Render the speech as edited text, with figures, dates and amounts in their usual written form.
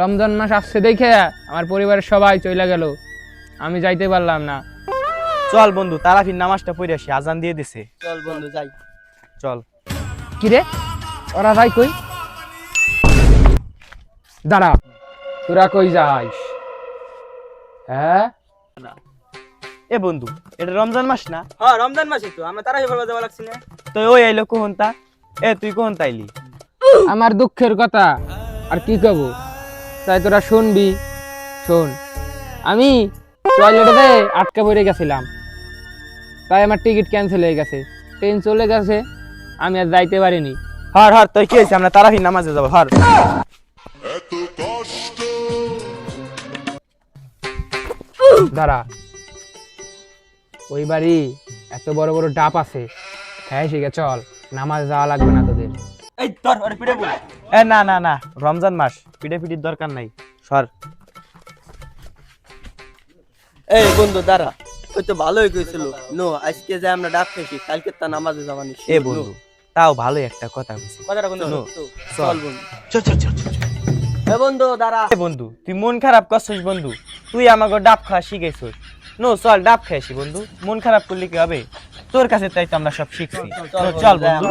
রমজান মাস আসছে দেখে আমার পরিবারের সবাই চলে গেল, আমি যাইতে পারলাম না। চল বন্ধু তারাফির নামাজটা পড়ে আসি, আজান দিয়ে দিছে। চল বন্ধু যাই। চল। কিরে ওরা ভাই কই? দাঁড়া, তোরা কই যাইস? হ্যাঁ এ বন্ধু, এটা রমজান মাস না? হ্যাঁ রমজান মাসে তো আমরা তারাই বলবা যাওয়া লাগছি না। তো ওই আইলো কখন তা? এ তুই কখন তাইলি? আমার দুঃখের কথা আর কি কব, তাই তোরা শুনবি। শোন, আমি টয়লেটে আটকা পড়ে গেছিলাম, তাই আমার টিকিট ক্যান্সেল হয়ে গেছে, ট্রেন চলে গেছে, আমি আর যাইতে পারিনি। হর হর, তুই কি হয়েছে? আমরা তারাফির নামাজে যাবো, হর। দাঁড়া, ওই বাড়ি এত বড় বড় ডাব আছে, হ্যাঁ শিখে চল, নামাজ যাওয়া লাগবে না তোদের। এই তোর ওরে পিড়ে বল। এ না না না, রমজান মাস, পিটির দরকার নাই, সর। এই বন্ধু দাঁড়া, ওই তো ভালোই কইছিল নো আজকে যে আমরা ডাক খেয়েছি কালকে তা নামাজে যাবানি। এ বন্ধু, তাও ভালো একটা কথা কইছিস। কথাটা কোন নো, চল বন্ধু, চল। এ বন্ধু দাঁড়া। এ বন্ধু, তুই মন খারাপ করছিস বন্ধু? তুই আমাকে ডাব খাওয়া শিখেছিস। নো চল, ডাব খাইছি বন্ধু, মন খারাপ করলে কি হবে? তোর কাছে তাই তো আমরা সব শিখছি। চল বন্ধু।